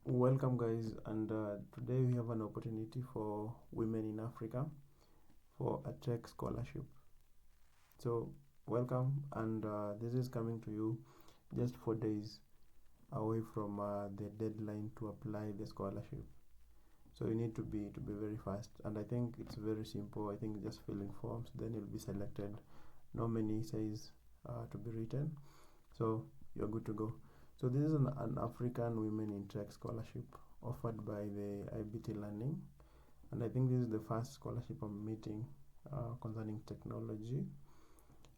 Welcome, guys, and today we have an opportunity for women in Africa for a tech scholarship. So, welcome, and this is coming to you just 4 days away from the deadline to apply the scholarship. So you need to be very fast, and I think it's very simple. I think just filling forms, then you'll be selected. No many essays to be written, so you're good to go. So this is an African Women in Tech scholarship offered by the IBT Learning, and I think this is the first scholarship I'm meeting concerning technology,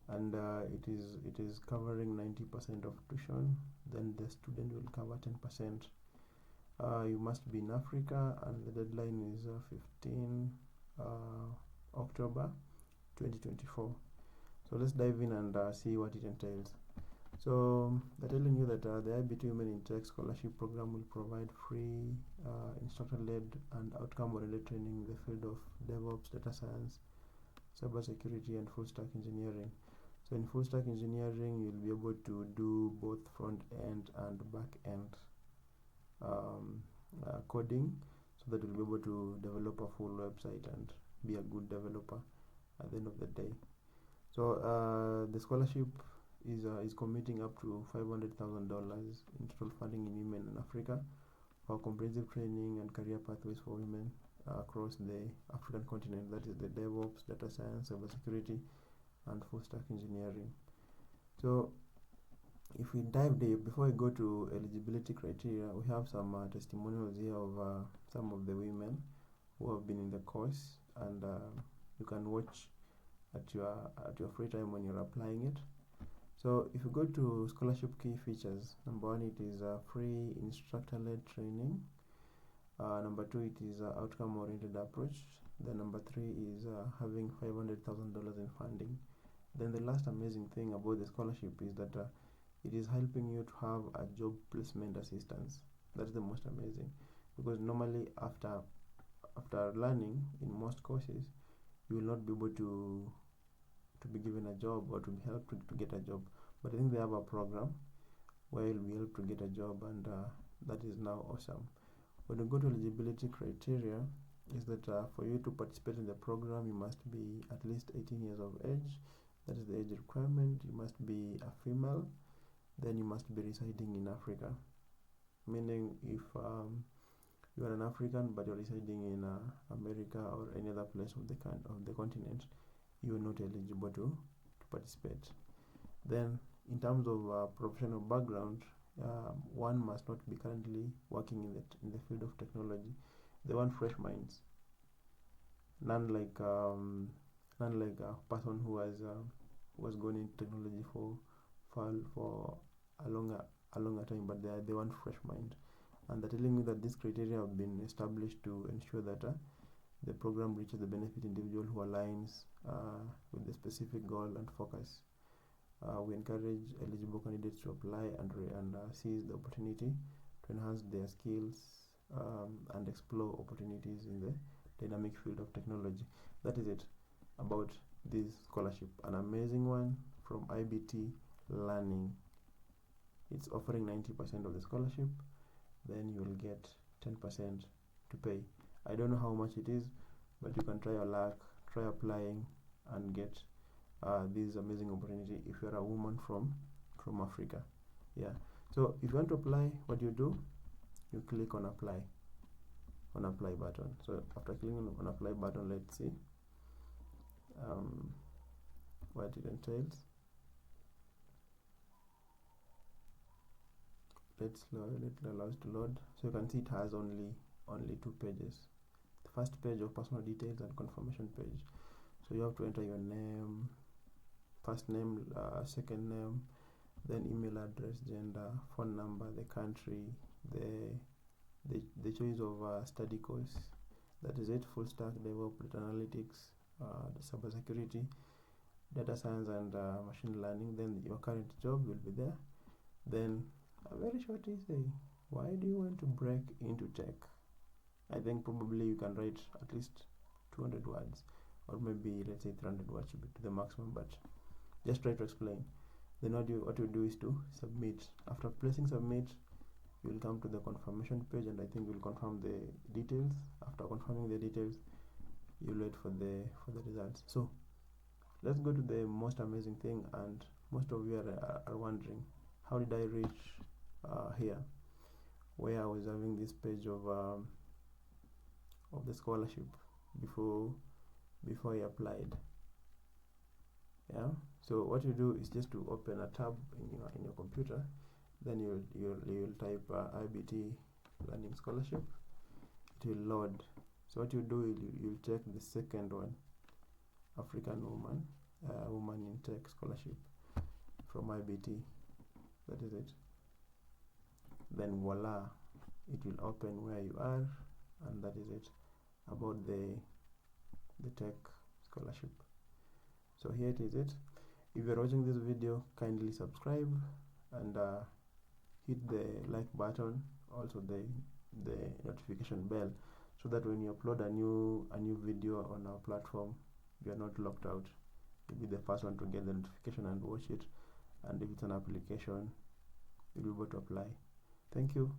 and it is covering 90% of tuition. Then the student will cover 10%. You must be in Africa, and the deadline is 15 October 2024. So let's dive in and see what it entails. So they're telling you that the IBT Women in Tech Scholarship Program will provide free instructor-led and outcome-oriented training in the field of DevOps, data science, cybersecurity, and full-stack engineering. So in full-stack engineering, you'll be able to do both front-end and back-end coding, so that you'll be able to develop a full website and be a good developer at the end of the day. So the scholarship is committing up to $500,000 in total funding in women in Africa for comprehensive training and career pathways for women across the African continent. That is the DevOps, data science, cybersecurity, and full stack engineering. So if we dive deep, before we go to eligibility criteria, we have some testimonials here of some of the women who have been in the course, and you can watch at your free time when you're applying it. So if you go to scholarship key features, number one, it is a free instructor-led training. Number two, it is outcome-oriented approach. Then number three is having $500,000 in funding. Then the last amazing thing about the scholarship is that it is helping you to have a job placement assistance. That's the most amazing, because normally after learning in most courses, you will not be able to be given a job or to be helped to get a job. But I think they have a program where you'll be able to get a job, and that is now awesome. When you go to eligibility criteria, is that for you to participate in the program, you must be at least 18 years of age. That is the age requirement. You must be a female. Then you must be residing in Africa. Meaning, if you are an African but you're residing in America or any other place of the continent, you are not eligible to participate. Then in terms of professional background, one must not be currently working in the field of technology. They want fresh minds, none like a person who has gone into technology for a longer time, but they want fresh mind. And they're telling me that these criteria have been established to ensure that the program reaches the benefit individual who aligns with the specific goal and focus. We encourage eligible candidates to apply and seize the opportunity to enhance their skills and explore opportunities in the dynamic field of technology. That is it about this scholarship. An amazing one from IBT Learning. It's offering 90% of the scholarship. Then you will get 10% to pay. I don't know how much it is, but you can try your luck, try applying, and get this amazing opportunity if you're a woman from Africa. Yeah. So if you want to apply, what you do, you click on apply button. So after clicking on apply button, let's see what it entails. Let's allow it to load. So you can see it has only 2 pages. The first page of personal details and confirmation page. So you have to enter your name, first name, second name, then email address, gender, phone number, the country, the choice of study course. That is it. Full stack, DevOps, data analytics, the cybersecurity, data science, and machine learning. Then your current job will be there. Then a very short essay. Why do you want to break into tech? I think probably you can write at least 200 words, or maybe let's say 300 words should be to the maximum, but just try to explain. Then what you do is to submit. After pressing submit, you will come to the confirmation page, and I think you'll confirm the details. After confirming the details, you'll wait for the results. So let's go to the most amazing thing, and most of you are wondering, how did I reach here, where I was having this page of the scholarship before I applied. Yeah, so what you do is just to open a tab in your computer, then you'll type IBT learning scholarship. It will load. So what you do, you'll check the second one, African woman in tech scholarship from IBT. That is it. Then voila, it will open where you are, and that is it about the tech scholarship. So here it is. If you're watching this video, kindly subscribe and hit the like button, also the notification bell, so that when you upload a new video on our platform, you are not locked out. You'll be the first one to get the notification and watch it, and if it's an application, you'll be able to apply. Thank you.